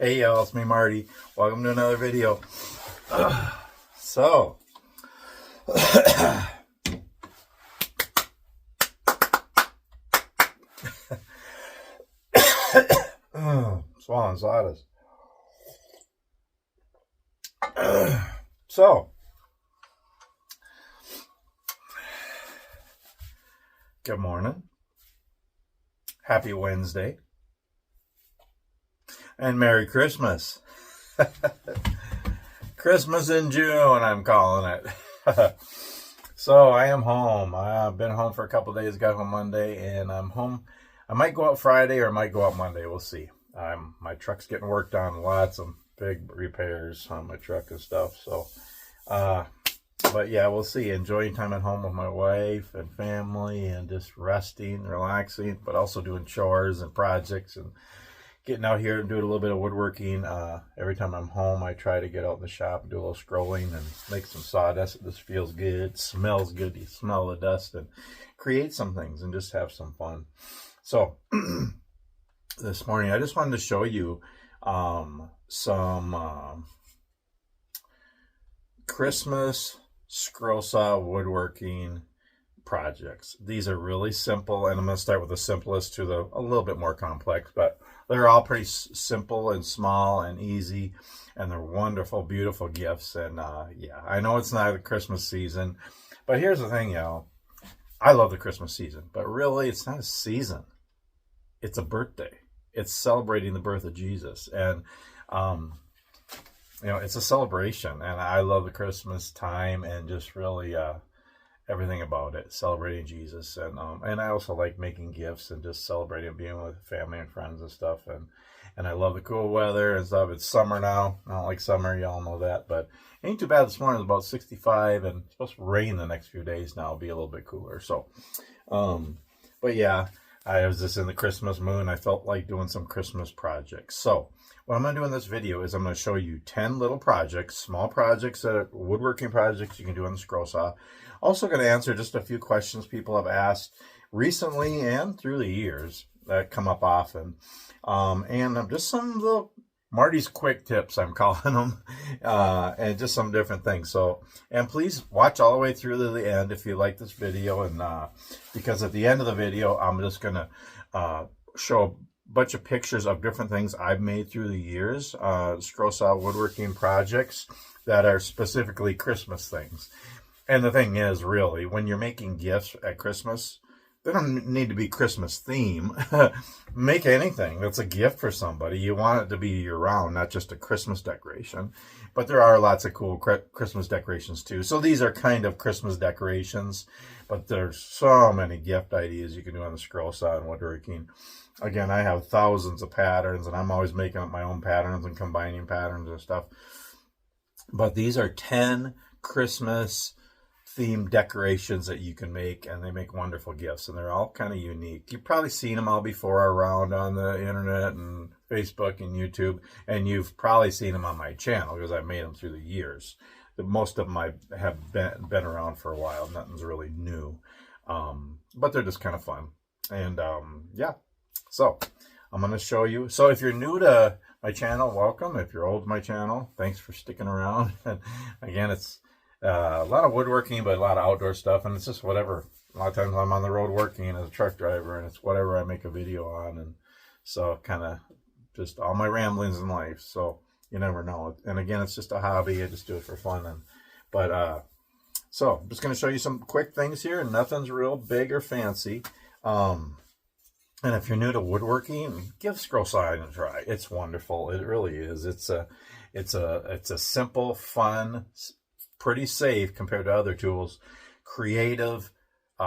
Hey y'all, it's me Marty. Welcome to another video. So, swallowing sawdust. So, good morning. Happy Wednesday. And Merry Christmas. Christmas in June, I'm calling it. So I am home. I've been home for a couple of days, got home Monday, and I'm home. I might go out Friday or I might go out Monday. We'll see. My truck's getting worked on. Lots of big repairs on my truck and stuff. So, but yeah, we'll see. Enjoying time at home with my wife and family and just resting, relaxing, but also doing chores and projects and getting out here and doing a little bit of woodworking. Every time I'm home, I try to get out in the shop and do a little scrolling and make some sawdust. This feels good, smells good. You smell the dust and create some things and just have some fun. So this morning, I just wanted to show you some Christmas Scrollsaw Woodworking projects. These are really simple, and I'm going to start with the simplest to a little bit more complex, but they're all pretty simple and small and easy, and they're wonderful, beautiful gifts. And yeah, I know it's not the Christmas season, but here's the thing, y'all. I love the Christmas season, but really it's not a season. It's a birthday. It's celebrating the birth of Jesus. And, you know, it's a celebration, and I love the Christmas time and just really everything about it, celebrating Jesus. And I also like making gifts and just celebrating being with family and friends and stuff. And I love the cool weather and stuff. It's summer now. I don't like summer, y'all know that, but it ain't too bad. This morning. It's about 65 and it's supposed to rain the next few days now. It'll be a little bit cooler. So, but yeah, I was just in the Christmas mood. I felt like doing some Christmas projects. So what I'm going to do in this video is I'm going to show you 10 little projects, small projects, that are woodworking projects you can do on the Scrollsaw. Also going to answer just a few questions people have asked recently and through the years that come up often. And just some little Marty's quick tips, I'm calling them, and just some different things. So, and please watch all the way through to the end if you like this video. And because at the end of the video, I'm just going to show a bunch of pictures of different things I've made through the years, Scrollsaw woodworking projects that are specifically Christmas things. And the thing is, really, when you're making gifts at Christmas, they don't need to be Christmas theme. Make anything that's a gift for somebody. You want it to be year-round, not just a Christmas decoration. But there are lots of cool Christmas decorations, too. So these are kind of Christmas decorations, but there's so many gift ideas you can do on the Scrollsaw and woodworking. Again, I have thousands of patterns, and I'm always making up my own patterns and combining patterns and stuff. But these are 10 Christmas themed decorations that you can make, and they make wonderful gifts, and they're all kind of unique. You've probably seen them all before around on the internet and Facebook and YouTube, and you've probably seen them on my channel because I've made them through the years. Most of them have been around for a while. Nothing's really new, but they're just kind of fun. And yeah, so I'm going to show you. So if you're new to my channel, welcome. If you're old to my channel, thanks for sticking around. And again, it's a lot of woodworking, but a lot of outdoor stuff, and it's just whatever. A lot of times I'm on the road working as a truck driver, and it's whatever I make a video on, and so kind of just all my ramblings in life. So you never know. And again, it's just a hobby. I just do it for fun. So I'm just going to show you some quick things here, and nothing's real big or fancy. And if you're new to woodworking, give Scrollsaw a try. It's wonderful. It really is. It's a simple, fun, pretty safe compared to other tools, creative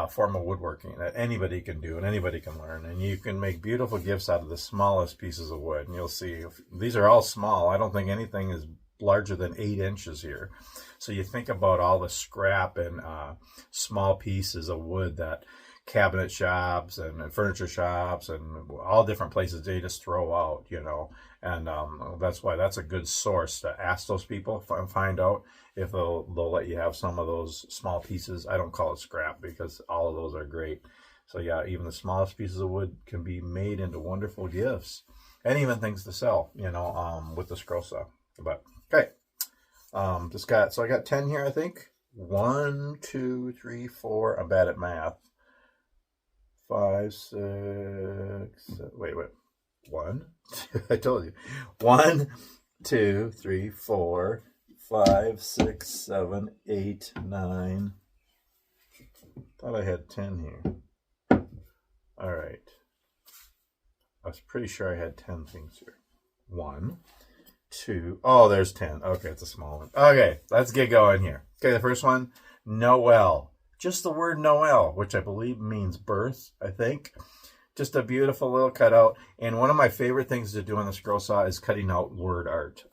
form of woodworking that anybody can do and anybody can learn. And you can make beautiful gifts out of the smallest pieces of wood. And you'll see, these are all small. I don't think anything is larger than 8 inches here. So you think about all the scrap and small pieces of wood that cabinet shops and furniture shops and all different places, they just throw out, you know. And that's why that's a good source to ask those people and find out if they'll let you have some of those small pieces. I don't call it scrap because all of those are great. So yeah, even the smallest pieces of wood can be made into wonderful gifts. and even things to sell, with the scroll saw. But okay, so I got 10 here, I think. 1, 2, 3, 4. I'm bad at math. 5, 6. Wait. 1. I told you. 1, 2, 3, 4, 5, 6, 7, 8, 9. Thought I had 10 here. All right. I was pretty sure I had 10 things here. 1, 2. Oh, there's 10. Okay, it's a small one. Okay, let's get going here. Okay, the first one, Noel. Just the word Noel, which I believe means birth, I think. Just a beautiful little cutout. And one of my favorite things to do on the scroll saw is cutting out word art.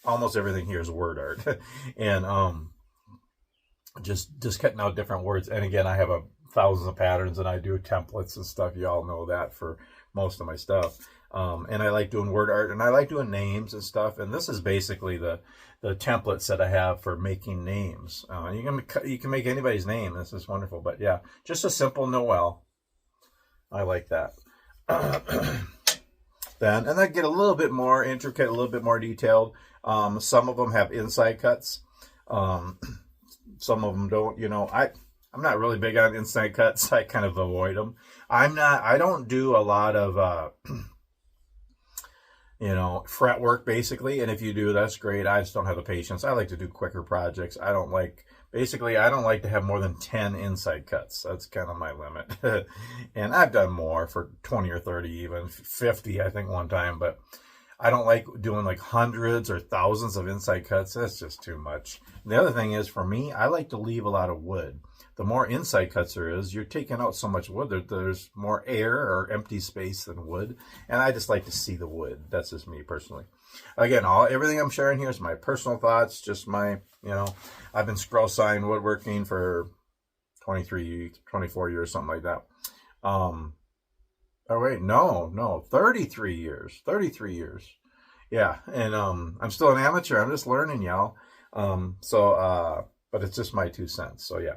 Almost everything here is word art. And just cutting out different words. And again, I have thousands of patterns, and I do templates and stuff. You all know that for most of my stuff. And I like doing word art, and I like doing names and stuff. And this is basically the templates that I have for making names. You can make anybody's name. This is wonderful. But yeah, just a simple Noel. I like that. And then get a little bit more intricate, a little bit more detailed. Some of them have inside cuts. Some of them don't. I'm not really big on inside cuts. I kind of avoid them. I don't do a lot of fret work, basically. And if you do, that's great. I just don't have the patience. I like to do quicker projects. I don't like to have more than 10 inside cuts. That's kind of my limit. And I've done more for 20 or 30, even 50, I think, one time. But I don't like doing like hundreds or thousands of inside cuts. That's just too much. And the other thing is, for me, I like to leave a lot of wood. The more inside cuts there is, you're taking out so much wood. There's more air or empty space than wood. And I just like to see the wood. That's just me personally. Again, everything I'm sharing here is my personal thoughts. Just my, I've been scroll sawing woodworking for 24 years, something like that. Oh wait, no, 33 years. 33 years. Yeah, and I'm still an amateur. I'm just learning, y'all. But it's just my 2 cents. So yeah.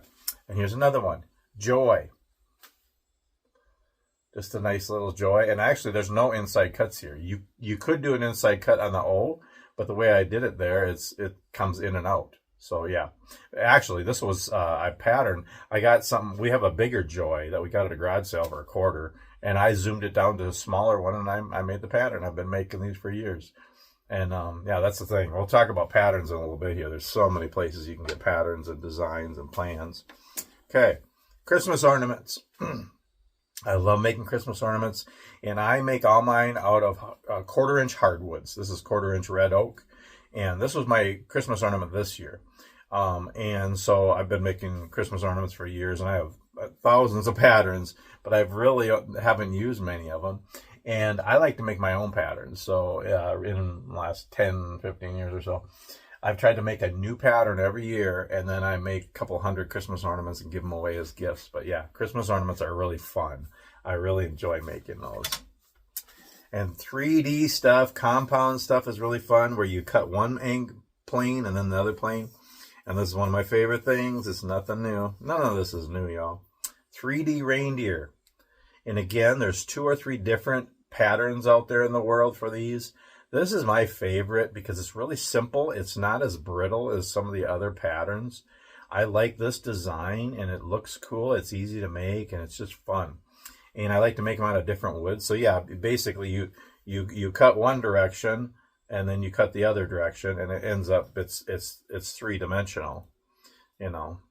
And here's another one. Joy. Just a nice little joy. And actually, there's no inside cuts here. You could do an inside cut on the O, but the way I did it there, it comes in and out. So yeah. Actually, this was I patterned. I got something. We have a bigger joy that we got at a garage sale for $1/4, and I zoomed it down to a smaller one, and I made the pattern. I've been making these for years. And yeah, that's the thing. We'll talk about patterns in a little bit here. There's so many places you can get patterns and designs and plans. Okay, Christmas ornaments. I love making Christmas ornaments, and I make all mine out of 1/4-inch hardwoods. This is 1/4-inch red oak, and this was my Christmas ornament this year. And so I've been making Christmas ornaments for years, and I have thousands of patterns, but I really haven't used many of them. And I like to make my own patterns. So in the last 10, 15 years or so, I've tried to make a new pattern every year, and then I make a couple hundred Christmas ornaments and give them away as gifts. But yeah, Christmas ornaments are really fun. I really enjoy making those. And 3D stuff, compound stuff is really fun, where you cut one plane and then the other plane. And this is one of my favorite things. It's nothing new. None of this is new, y'all. 3D reindeer. And again, there's 2 or 3 different patterns out there in the world for these. This is my favorite because it's really simple. It's not as brittle as some of the other patterns. I like this design, and it looks cool. It's easy to make, and it's just fun. And I like to make them out of different woods. So yeah, basically you cut one direction, and then you cut the other direction, and it ends up it's 3-dimensional.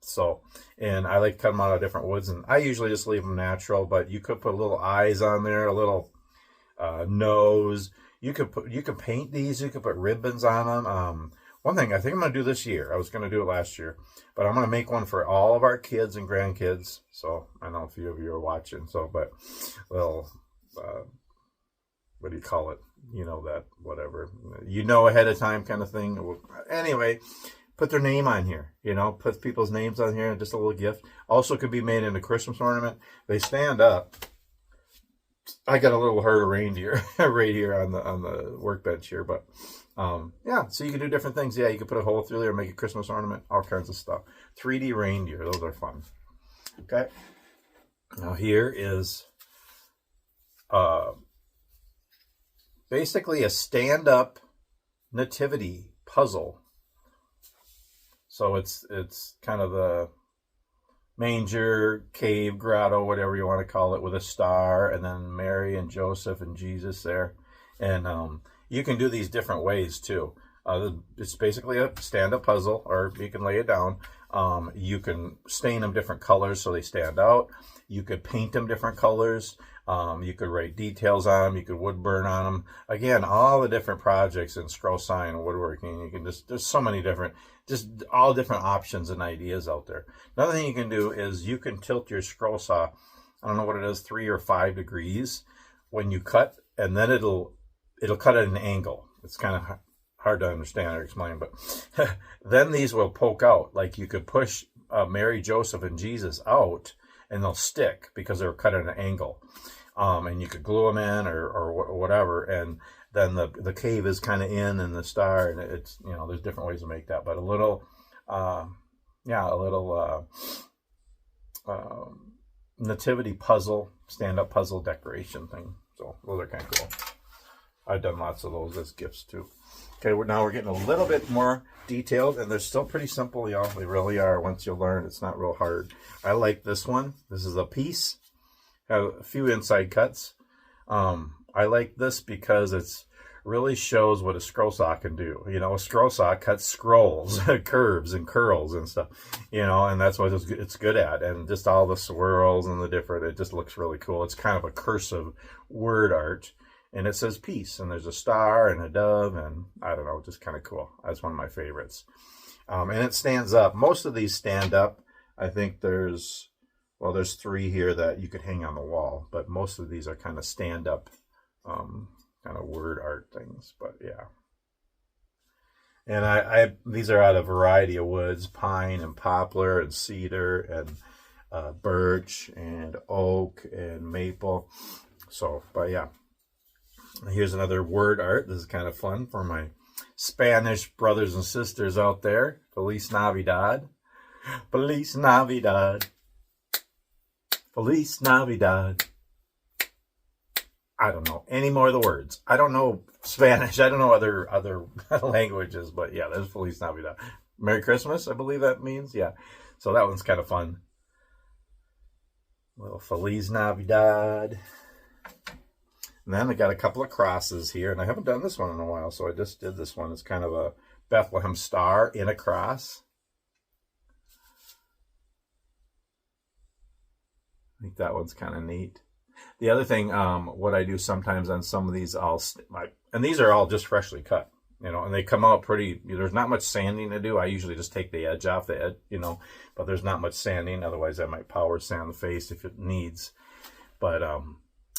So, and I like to cut them out of different woods, and I usually just leave them natural, but you could put little eyes on there, a little nose. You could paint these. You could put ribbons on them. One thing I think I'm going to do this year, I was going to do it last year, but I'm going to make one for all of our kids and grandkids. So I know a few of you are watching. So, but well, what do you call it? That whatever, ahead of time kind of thing. Anyway, put their name on here, put people's names on here, and just a little gift. Also could be made into Christmas ornament. They stand up. I got a little herd of reindeer right here on the workbench here, but yeah, so you can do different things. Yeah, you can put a hole through there, make a Christmas ornament, all kinds of stuff. 3D reindeer, those are fun. Okay, now here is basically a stand-up nativity puzzle. So it's kind of the manger, cave, grotto, whatever you want to call it, with a star, and then Mary and Joseph and Jesus there. And you can do these different ways too. It's basically a stand-up puzzle, or you can lay it down. You can stain them different colors so they stand out. You could paint them different colors. You could write details on them. You could wood burn on them. Again, all the different projects in Scrollsaw and woodworking. You can there's so many different, just all different options and ideas out there. Another thing you can do is you can tilt your scroll saw, I don't know what it is, 3 or 5 degrees when you cut, and then it'll cut at an angle. It's kind of hard to understand or explain, but then these will poke out. Like you could push Mary, Joseph, and Jesus out, and they'll stick because they're cut at an angle. And you could glue them in or whatever, and then the cave is kind of in, and the star, and it's, you know, there's different ways to make that, but a little nativity puzzle, stand-up puzzle decoration thing. So those are kind of cool. I've done lots of those as gifts too. Okay, now we're getting a little bit more detailed, and they're still pretty simple, y'all. They really are. Once you learn, it's not real hard. I like this one. This is a piece. Have a few inside cuts. I like this because it's really shows what a scroll saw can do. You know, a scroll saw cuts scrolls, curves and curls and stuff, you know, and that's what it's good at. And just all the swirls and the different, it just looks really cool. It's kind of a cursive word art, and it says peace, and there's a star and a dove, and I don't know, just kind of cool. That's one of my favorites. And it stands up. Most of these stand up. I think there's 3 here that you could hang on the wall, but most of these are kind of stand up, kind of word art things. But yeah, and I these are out of a variety of woods: pine and poplar and cedar and birch and oak and maple. So, but yeah, here's another word art. This is kind of fun for my Spanish brothers and sisters out there. Feliz Navidad, Feliz Navidad, Feliz Navidad. I don't know any more of the words. I don't know Spanish. I don't know other languages, but yeah, there's Feliz Navidad. Merry Christmas, I believe that means. Yeah. So that one's kind of fun. Little Feliz Navidad. And then I got a couple of crosses here, and I haven't done this one in a while, so I just did this one. It's kind of a Bethlehem star in a cross. I think that one's kind of neat. The other thing, what I do sometimes on some of these, and these are all just freshly cut, you know, and they come out pretty, there's not much sanding to do. I usually just take the edge off the edge, you know, but there's not much sanding. Otherwise, I might power sand the face if it needs. But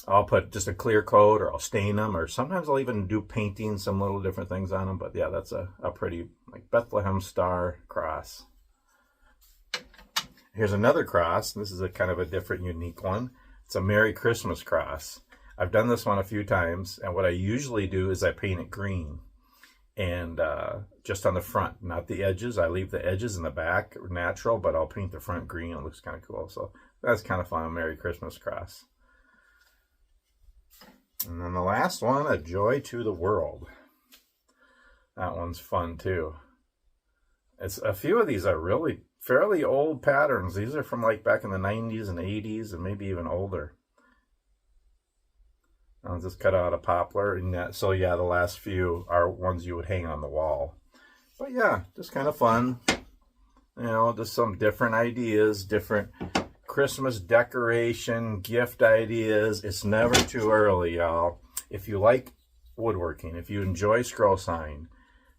I'll put just a clear coat, or I'll stain them, or sometimes I'll even do painting, some little different things on them. But yeah, that's a pretty, like, Bethlehem star cross. Here's another cross. This is a kind of a different, unique one. It's a Merry Christmas cross. I've done this one a few times, and what I usually do is I paint it green, and just on the front, not the edges. I leave the edges in the back natural, but I'll paint the front green. It looks kind of cool. So that's kind of fun, a Merry Christmas cross. And then the last one, A Joy to the World. That one's fun too. It's a few of these are really fairly old patterns. These are from like back in the 90s and 80s and maybe even older. I'll just cut out a poplar, and that, so yeah, the last few are ones you would hang on the wall. But yeah, just kind of fun. You know, just some different ideas, different Christmas decoration, gift ideas. It's never too early, y'all. If you like woodworking, if you enjoy scroll sawing,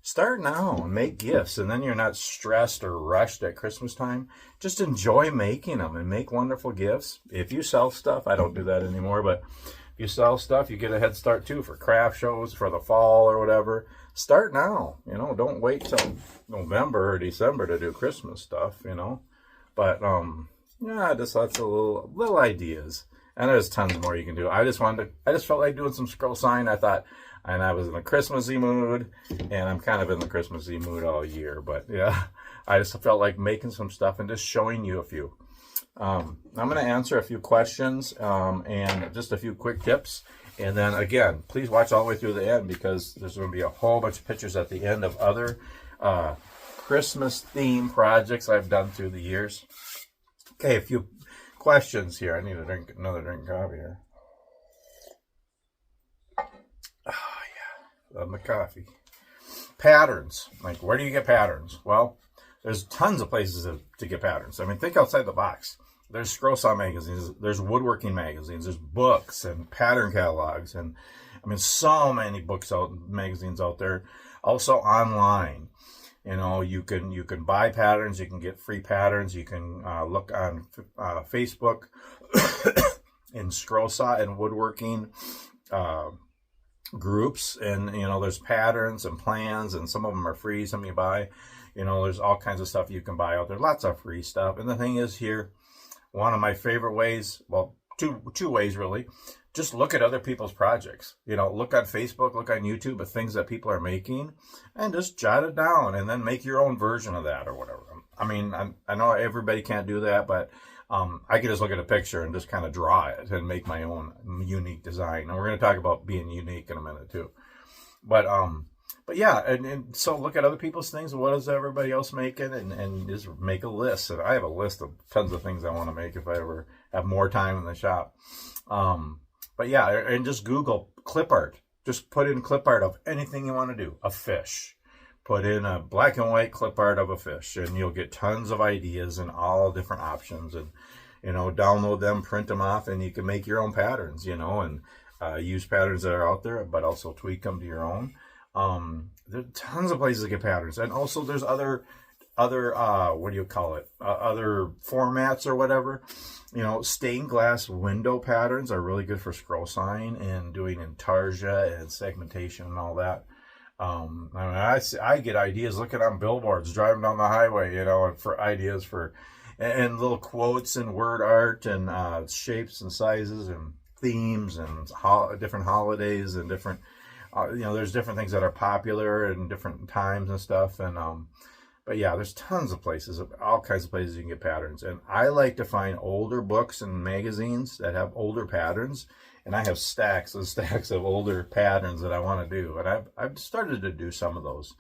start now and make gifts, and then you're not stressed or rushed at Christmas time. Just enjoy making them and make wonderful gifts. If you sell stuff, I don't do that anymore, but if you sell stuff, you get a head start too for craft shows for the fall or whatever. Start now, you know, don't wait till November or December to do Christmas stuff, you know. But yeah, just lots of little ideas. And there's tons more you can do. I just felt like doing some scroll sawing. And I was in a Christmassy mood, and I'm kind of in the Christmassy mood all year. But yeah, I just felt like making some stuff and just showing you a few. I'm going to answer a few questions and just a few quick tips. And then again, please watch all the way through the end, because there's going to be a whole bunch of pictures at the end of other Christmas theme projects I've done through the years. Okay, a few questions here. I need to drink another drink of coffee here. Oh yeah, love my coffee. Patterns. Like, where do you get patterns? Well, there's tons of places to get patterns. I mean, think outside the box. There's Scrollsaw magazines, there's woodworking magazines, there's books and pattern catalogs, and I mean, so many magazines out there. Also online, you know, you can buy patterns, you can get free patterns, you can look on Facebook in Scrollsaw and woodworking groups, and you know, there's patterns and plans, and some of them are free, some you buy. You know, there's all kinds of stuff you can buy out there, lots of free stuff. And the thing is here, one of my favorite ways, well, two ways really, just look at other people's projects. You know, look on Facebook, look on YouTube at things that people are making, and just jot it down, and then make your own version of that or whatever. I mean, I know everybody can't do that, but I can just look at a picture and just kind of draw it and make my own unique design. And we're going to talk about being unique in a minute too. But yeah, and so look at other people's things. What is everybody else making? And just make a list. And I have a list of tons of things I want to make if I ever have more time in the shop. But yeah, and just Google clip art. Just put in clip art of anything you want to do. A fish. Put in a black and white clip art of a fish, and you'll get tons of ideas and all different options. And, you know, download them, print them off, and you can make your own patterns, you know, and use patterns that are out there, but also tweak them to your own. There's tons of places to get patterns, and also there's other what do you call it, other formats or whatever. You know, stained glass window patterns are really good for scroll sawing and doing intarsia and segmentation and all that. I mean, I get ideas looking on billboards, driving down the highway, you know, for ideas for and little quotes and word art and shapes and sizes and themes and different holidays and different. You know, there's different things that are popular in different times and stuff. And, but yeah, there's tons of places, all kinds of places you can get patterns. And I like to find older books and magazines that have older patterns. And I have stacks and stacks of older patterns that I want to do. And I've started to do some of those.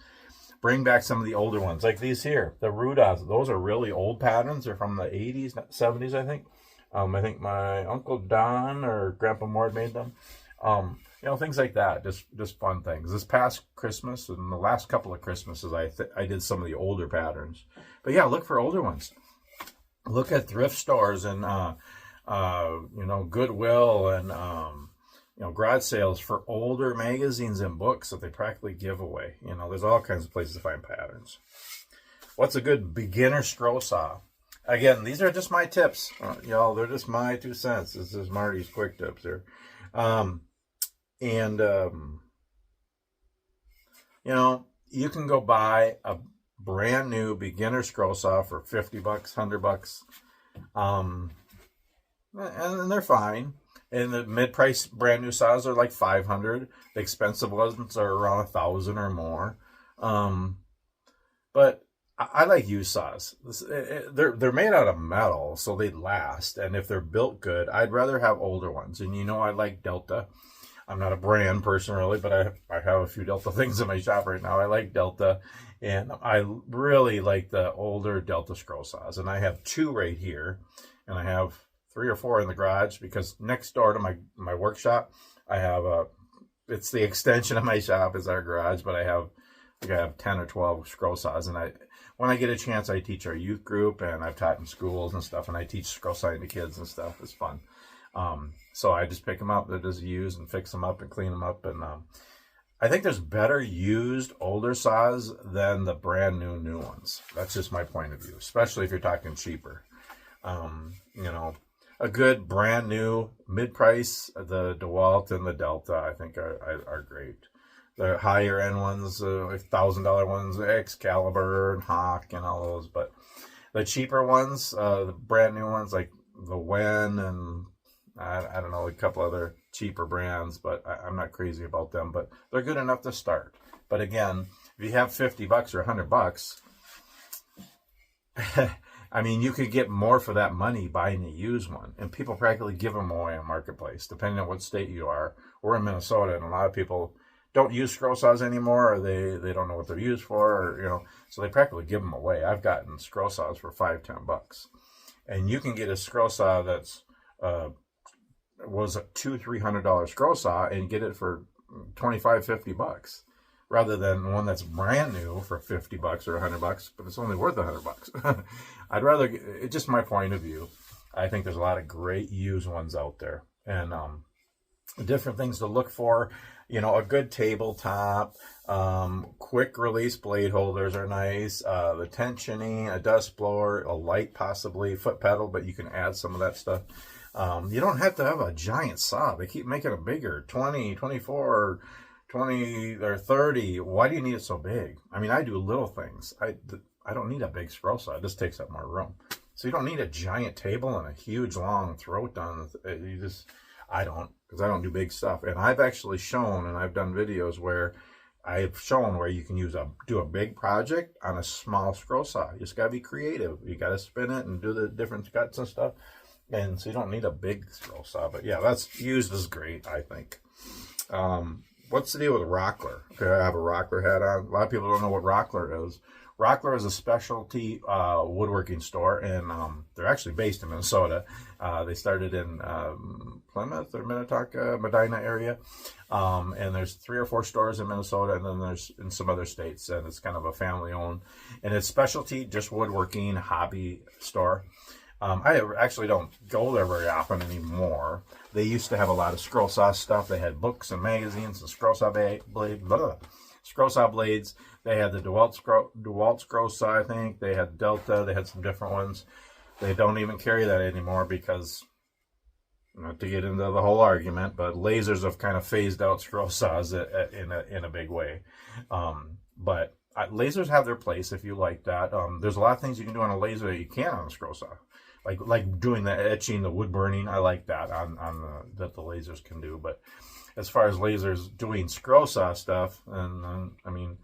Bring back some of the older ones, like these here, the Rudolphs. Those are really old patterns. They're from the 80s, 70s, I think. I think my Uncle Don or Grandpa Mort made them. You know, things like that, just fun things. This past Christmas and the last couple of Christmases, I did some of the older patterns. But yeah, look for older ones. Look at thrift stores and you know, Goodwill and you know, garage sales for older magazines and books that they practically give away. You know, there's all kinds of places to find patterns. What's a good beginner scroll saw? Again, these are just my tips, y'all. They're just my 2 cents. This is Marty's quick tips here. You know, you can go buy a brand new beginner scroll saw for $50, $100. And they're fine. And the mid-price brand new saws are like $500. The expensive ones are around $1,000 or more. But I like used saws. They're made out of metal, so they last. And if they're built good, I'd rather have older ones. And you know, I like Delta. I'm not a brand person really, but I have a few Delta things in my shop right now. I like Delta, and I really like the older Delta scroll saws. And I have 2 right here, and I have 3 or 4 in the garage, because next door to my workshop, I have it's the extension of my shop is our garage, but I have 10 or 12 scroll saws. And when I get a chance, I teach our youth group, and I've taught in schools and stuff, and I teach scroll sawing to kids and stuff. It's fun. So I just pick them up, they're just used, and fix them up and clean them up. And I think there's better used older saws than the brand new ones. That's just my point of view, especially if you're talking cheaper. You know, a good brand new mid-price, the DeWalt and the Delta, I think are great. The higher end ones, like $1,000 ones, Excalibur and Hawk and all those. But the cheaper ones, the brand new ones like the Wen and I don't know, a couple other cheaper brands, but I'm not crazy about them. But they're good enough to start. But again, if you have $50 or $100, I mean, you could get more for that money buying a used one. And people practically give them away on Marketplace, depending on what state you are. We're in Minnesota, and a lot of people don't use scroll saws anymore, or they don't know what they're used for, or, so they practically give them away. I've gotten scroll saws for $5-10. And you can get a scroll saw that's was a $200-300 scroll saw and get it for $25-50, rather than one that's brand new for $50 or $100, but it's only worth $100. I'd rather, it's just my point of view. I think there's a lot of great used ones out there, and different things to look for. A good tabletop, quick release blade holders are nice, the tensioning, a dust blower, a light, possibly foot pedal, but you can add some of that stuff. You don't have to have a giant saw. They keep making it bigger, 20, 24, 20, or 30. Why do you need it so big? I mean, I do little things. I don't need a big scroll saw. It just takes up more room. So you don't need a giant table and a huge long throat on it. I don't, because I don't do big stuff. And I've actually shown, and I've done videos where I've shown where you can do a big project on a small scroll saw. You just got to be creative. You got to spin it and do the different cuts and stuff. And so you don't need a big scroll saw. But yeah, that's used is great, I think. What's the deal with Rockler? Okay, I have a Rockler hat on. A lot of people don't know what Rockler is. Rockler is a specialty woodworking store, and they're actually based in Minnesota. They started in Plymouth or Minnetonka, Medina area, and there's 3 or 4 stores in Minnesota, and then there's in some other states, and it's kind of a family-owned, and it's specialty, just woodworking, hobby store. I actually don't go there very often anymore. They used to have a lot of scroll saw stuff. They had books and magazines and scroll saw blades. They had the DeWalt scroll saw, I think. They had Delta. They had some different ones. They don't even carry that anymore because, not to get into the whole argument, but lasers have kind of phased out scroll saws in a big way. But lasers have their place if you like that. There's a lot of things you can do on a laser that you can't on a scroll saw. Like doing the etching, the wood burning. I like that that the lasers can do. But as far as lasers doing scroll saw stuff, and I mean,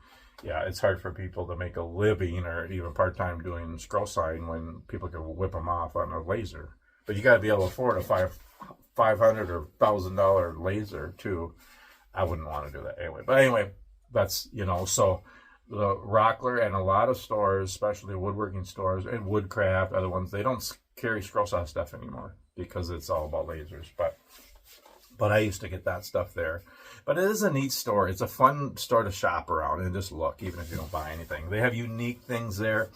yeah, it's hard for people to make a living or even part-time doing scroll sawing when people can whip them off on a laser. But you got to be able to afford a $500 or $1,000 laser too. I wouldn't want to do that anyway. But anyway, that's, so the Rockler and a lot of stores, especially woodworking stores and Woodcraft, other ones, they don't carry scroll saw stuff anymore because it's all about lasers. But I used to get that stuff there. But it is a neat store. It's a fun store to shop around and just look, even if you don't buy anything. They have unique things there.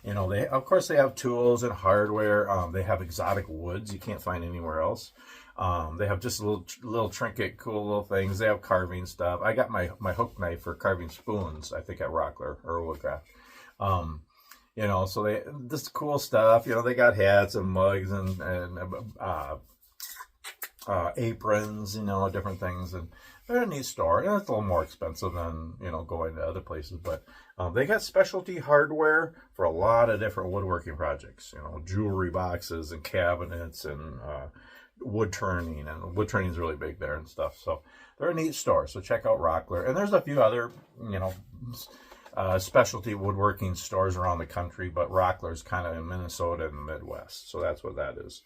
Of course they have tools and hardware. They have exotic woods you can't find anywhere else. They have just little trinket, cool little things. They have carving stuff. I got my hook knife for carving spoons, I think, at Rockler or Woodcraft. So they just cool stuff. They got hats and mugs and aprons, different things, and they're a neat store. And it's a little more expensive than going to other places, but they got specialty hardware for a lot of different woodworking projects. Jewelry boxes and cabinets and wood turning, and wood turning is really big there and stuff. So they're a neat store. So check out Rockler, and there's a few other specialty woodworking stores around the country, but Rockler's kind of in Minnesota and the Midwest. So that's what that is.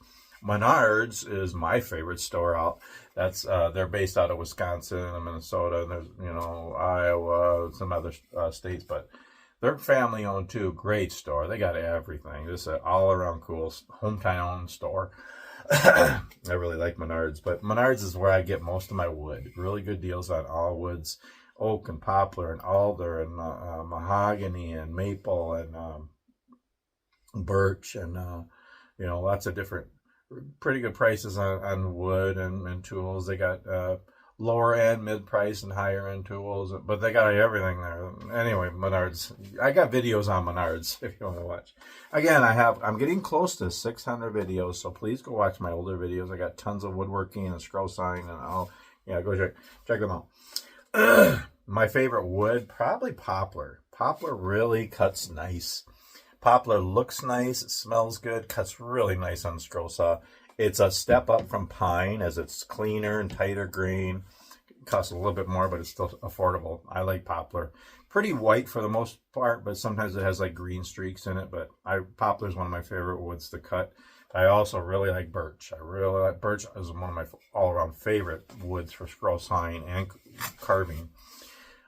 Menards is my favorite store out. That's they're based out of Wisconsin and Minnesota, and there's Iowa, some other states, but they're family owned too. Great store. They got everything. Just an all around cool hometown store. I really like Menards, but Menards is where I get most of my wood. Really good deals on all woods, oak and poplar and alder and mahogany and maple and birch and lots of different pretty good prices on wood and tools. They got lower end, mid price, and higher end tools, but they got everything there. Anyway, Menards. I got videos on Menards if you want to watch. Again, I'm getting close to 600 videos, so please go watch my older videos. I got tons of woodworking and scroll sawing and all. Yeah, go check them out. My favorite wood, probably poplar. Poplar really cuts nice. Poplar looks nice, it smells good, cuts really nice on the scroll saw. It's a step up from pine as it's cleaner and tighter grain. costs a little bit more, but it's still affordable. I like poplar. Pretty white for the most part, but sometimes it has like green streaks in it. But poplar is one of my favorite woods to cut. I also really like birch. I really like birch is one of my all-around favorite woods for scroll sawing and carving.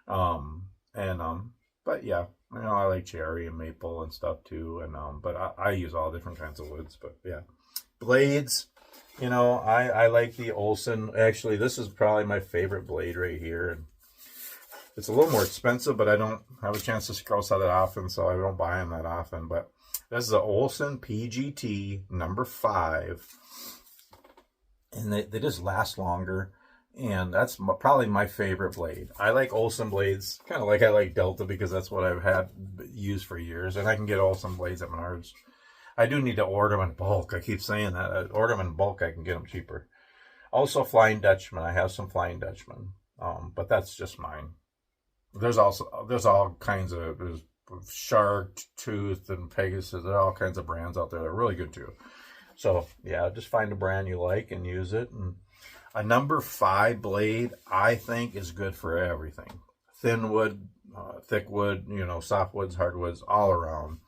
But yeah, I like cherry and maple and stuff too. And but I use all different kinds of woods. But yeah, blades. I like the Olson. Actually, this is probably my favorite blade right here. It's a little more expensive, but I don't have a chance to scroll saw that often, so I don't buy them that often. But this is the Olson PGT number 5. And they just last longer. And that's probably my favorite blade. I like Olson blades, kind of like I like Delta, because that's what I've had used for years. And I can get Olson blades at Menards. I do need to order them in bulk. I keep saying that. I order them in bulk, I can get them cheaper. Also, Flying Dutchman. I have some Flying Dutchman, but that's just mine. There's all kinds of, there's Shark, Tooth, and Pegasus. There are all kinds of brands out there that are really good too. So yeah, just find a brand you like and use it. And a number 5 blade, I think, is good for everything. Thin wood, thick wood, soft woods, hardwoods, all around.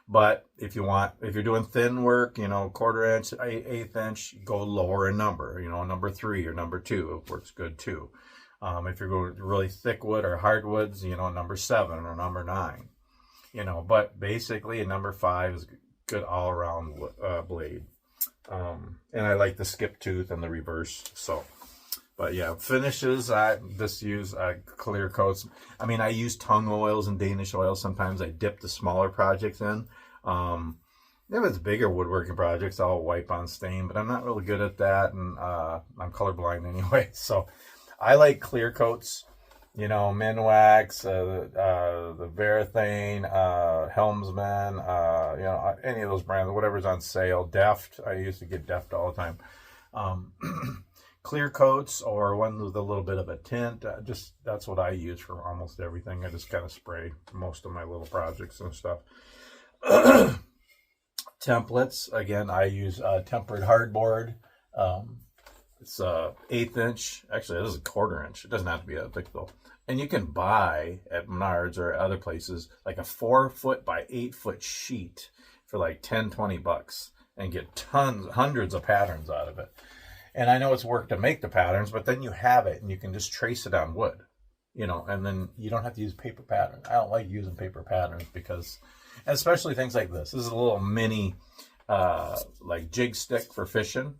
But if you're doing thin work, 1/4 inch, 1/8 inch, go lower in number. Number 3 or number 2, it works good too. If you're going really thick wood or hardwoods, number 7 or number 9. But basically a number 5 is good all around blade. And I like the skip tooth and the reverse. So, but yeah, finishes, I just use clear coats. I use tung oils and Danish oil. Sometimes I dip the smaller projects in. If it's bigger woodworking projects, I'll wipe on stain, but I'm not really good at that. And I'm colorblind anyway. So I like clear coats, Minwax, the Varathane, Helmsman, any of those brands, whatever's on sale. Deft, I used to get Deft all the time. Clear coats or one with a little bit of a tint. That's what I use for almost everything. I just kind of spray most of my little projects and stuff. Templates, again, I use tempered hardboard. It's 1/8 inch. Actually, this is 1/4 inch. It doesn't have to be that thick though. And you can buy at Menards or other places like a 4-foot by 8-foot sheet for like $10-20 and get hundreds of patterns out of it. And I know it's work to make the patterns, but then you have it and you can just trace it on wood, and then you don't have to use paper patterns. I don't like using paper patterns because, especially things like this. This is a little mini like jig stick for fishing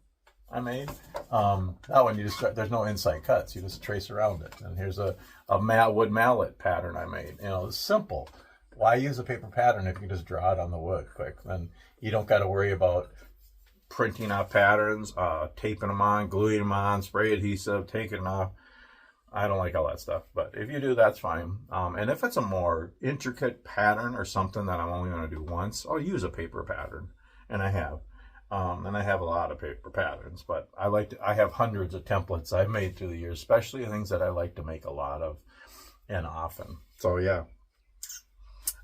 I made. That one there's no inside cuts. You just trace around it. And here's a wood mallet pattern I made. It's simple. Why use a paper pattern if you can just draw it on the wood quick? Then you don't got to worry about printing out patterns, taping them on, gluing them on, spray adhesive, taking them off. I don't like all that stuff, but if you do, that's fine. And if it's a more intricate pattern or something that I'm only going to do once, I'll use a paper pattern, and I have. And I have a lot of paper patterns, but I have hundreds of templates I've made through the years, especially things that I like to make a lot of and often. So yeah.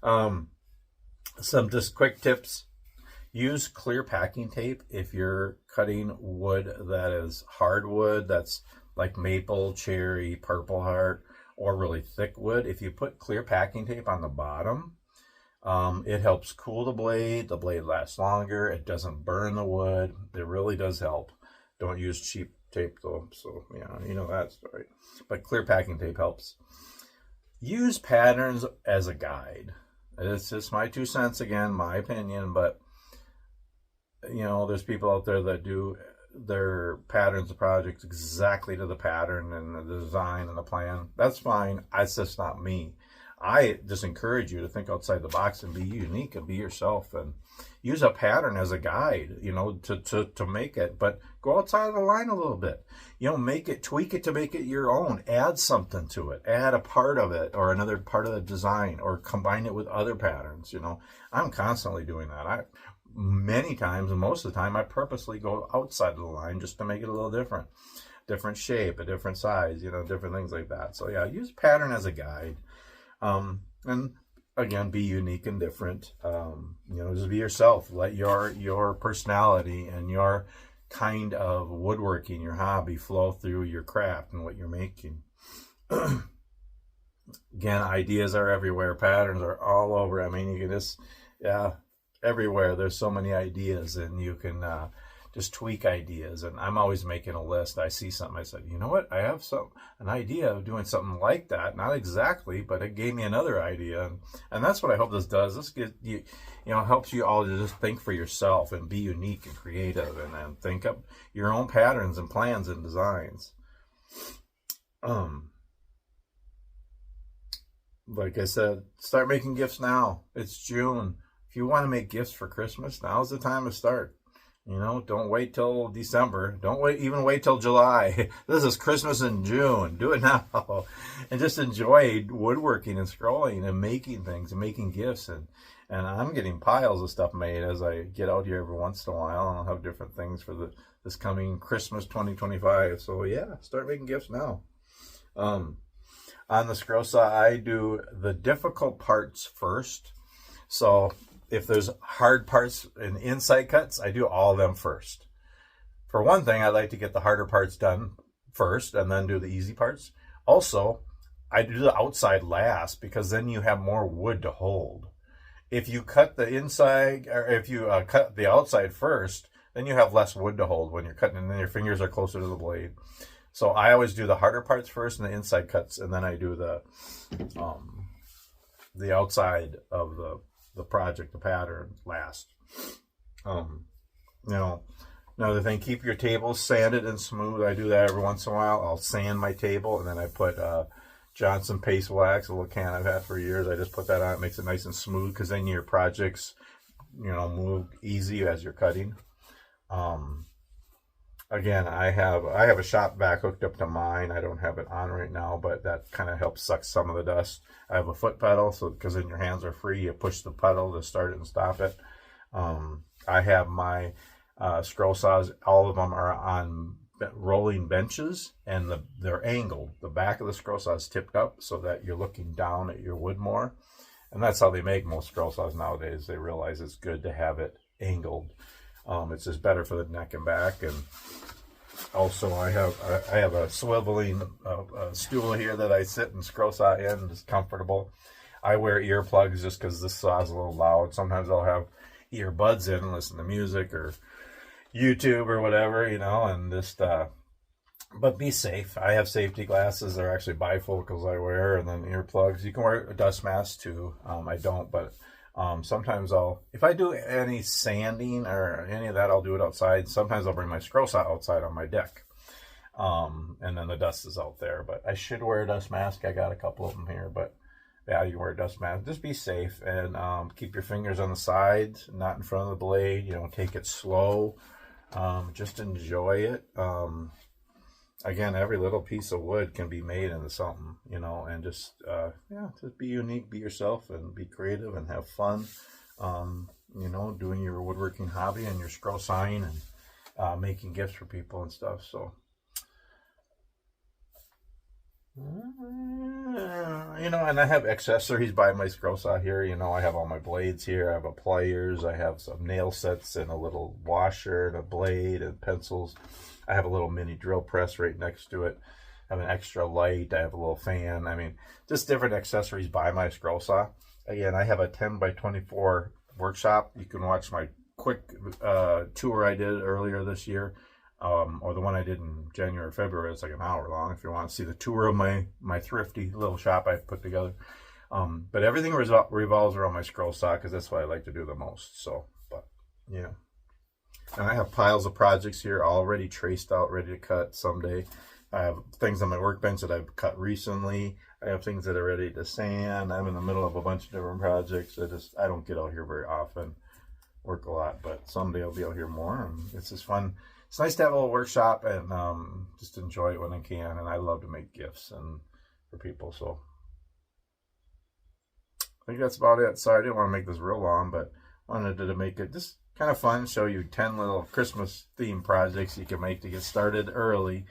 Some just quick tips. Use clear packing tape if you're cutting wood that is hardwood, that's like maple, cherry, purple heart, or really thick wood. If you put clear packing tape on the bottom, it helps cool the blade. The blade lasts longer. It doesn't burn the wood. It really does help. Don't use cheap tape though. So yeah, that story. But clear packing tape helps. Use patterns as a guide. It's just my 2 cents again, my opinion, but there's people out there that do their patterns of projects exactly to the pattern and the design and the plan. That's fine. It's just not me. I just encourage you to think outside the box and be unique and be yourself and use a pattern as a guide, to make it, but go outside of the line a little bit, tweak it to make it your own, add something to it, add a part of it or another part of the design or combine it with other patterns. I'm constantly doing that. Many times and most of the time I purposely go outside of the line just to make it a little different shape, a different size, different things like that. So yeah, use pattern as a guide. And again, be unique and different. Just be yourself. Let your personality and your kind of woodworking, your hobby, flow through your craft and what you're making. Again, ideas are everywhere. Patterns are all over. I mean, you can just, yeah, everywhere. There's so many ideas, and you can just tweak ideas. And I'm always making a list. I see something, I said, you know what? I have an idea of doing something like that. Not exactly, but it gave me another idea. And that's what I hope this does. This get you, helps you all to just think for yourself and be unique and creative, and then think up your own patterns and plans and designs. Like I said, start making gifts now. It's June. If you want to make gifts for Christmas, now's the time to start. Don't wait till December. Don't even wait till July. This is Christmas in June. Do it now. And just enjoy woodworking and scrolling and making things and making gifts. And I'm getting piles of stuff made as I get out here every once in a while. And I'll have different things for this coming Christmas 2025. So yeah, start making gifts now. On the Scrollsaw, I do the difficult parts first. So if there's hard parts and inside cuts, I do all of them first. For one thing, I like to get the harder parts done first and then do the easy parts. Also, I do the outside last because then you have more wood to hold. If you cut the inside, or if you cut the outside first, then you have less wood to hold when you're cutting, and then your fingers are closer to the blade. So I always do the harder parts first and the inside cuts, and then I do the outside of the project, the pattern, last. Another thing, keep your table sanded and smooth. I do that every once in a while. I'll sand my table, and then I put Johnson Paste Wax, a little can I've had for years. I just put that on. It makes it nice and smooth, because then your projects, move easy as you're cutting. Again, I have a shop vac hooked up to mine. I don't have it on right now, but that kind of helps suck some of the dust. I have a foot pedal, so because then your hands are free, you push the pedal to start it and stop it. I have my scroll saws. All of them are on rolling benches, and they're angled. The back of the scroll saw is tipped up so that you're looking down at your wood more. And that's how they make most scroll saws nowadays. They realize it's good to have it angled. It's just better for the neck and back. And also I have a swiveling stool here that I sit and scroll saw in. It's comfortable. I wear earplugs just because this saw is a little loud. Sometimes I'll have earbuds in and listen to music or YouTube or whatever, and just but be safe. I have safety glasses. They're actually bifocals I wear, and then earplugs. You can wear a dust mask too. I don't, but sometimes if I do any sanding or any of that, I'll do it outside. Sometimes I'll bring my scroll saw outside on my deck. And then the dust is out there, but I should wear a dust mask. I got a couple of them here, but yeah, you wear a dust mask. Just be safe, and keep your fingers on the sides, not in front of the blade. Take it slow. Just enjoy it. Again, every little piece of wood can be made into something, and just be unique, be yourself, and be creative and have fun, doing your woodworking hobby and your scroll sawing and making gifts for people and stuff. So, and I have accessories by my scroll saw here. I have all my blades here. I have a pliers. I have some nail sets and a little washer and a blade and pencils. I have a little mini drill press right next to it. I have an extra light. I have a little fan. I mean, just different accessories by my scroll saw. Again, I have a 10 by 24 workshop. You can watch my quick tour I did earlier this year, or the one I did in January or February. It's like an hour long if you want to see the tour of my thrifty little shop I put together. But everything revolves around my scroll saw, because that's what I like to do the most. So, but yeah. And I have piles of projects here already traced out, ready to cut someday. I have things on my workbench that I've cut recently. I have things that are ready to sand. I'm in the middle of a bunch of different projects. I don't get out here very often, work a lot, but someday I'll be out here more. And it's just fun. It's nice to have a little workshop and just enjoy it when I can. And I love to make gifts and for people. So I think that's about it. Sorry, I didn't want to make this real long, but wanted to make it just kind of fun, show you 10 little Christmas themed projects you can make to get started early,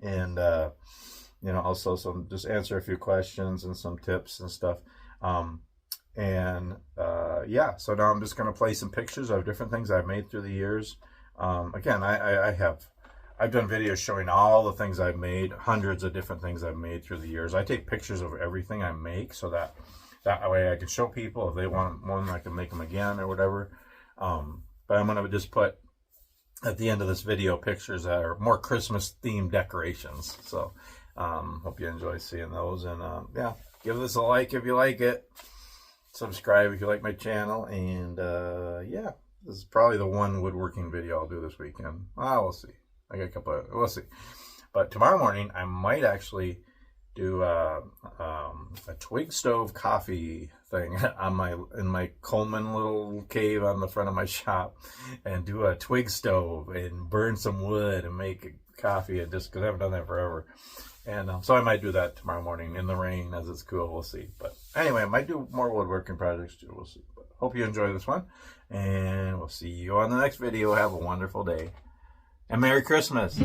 and also just answer a few questions and some tips and stuff. Yeah, so now I'm just going to play some pictures of different things I've made through the years. Again, I've done videos showing all the things I've made, hundreds of different things I've made through the years. I take pictures of everything I make so that way I can show people if they want one, I can make them again or whatever. But I'm going to just put at the end of this video pictures that are more Christmas themed decorations. So hope you enjoy seeing those. And yeah, give this a like if you like it. Subscribe if you like my channel. And yeah, this is probably the one woodworking video I'll do this weekend. We'll see. I got a couple we'll see. But tomorrow morning I might actually do a twig stove coffee thing in my Coleman little cave on the front of my shop, and do a twig stove and burn some wood and make coffee, and just because I haven't done that forever. And so I might do that tomorrow morning in the rain as it's cool. We'll see. But anyway, I might do more woodworking projects too. We'll see. But hope you enjoy this one, and we'll see you on the next video. Have a wonderful day and Merry Christmas.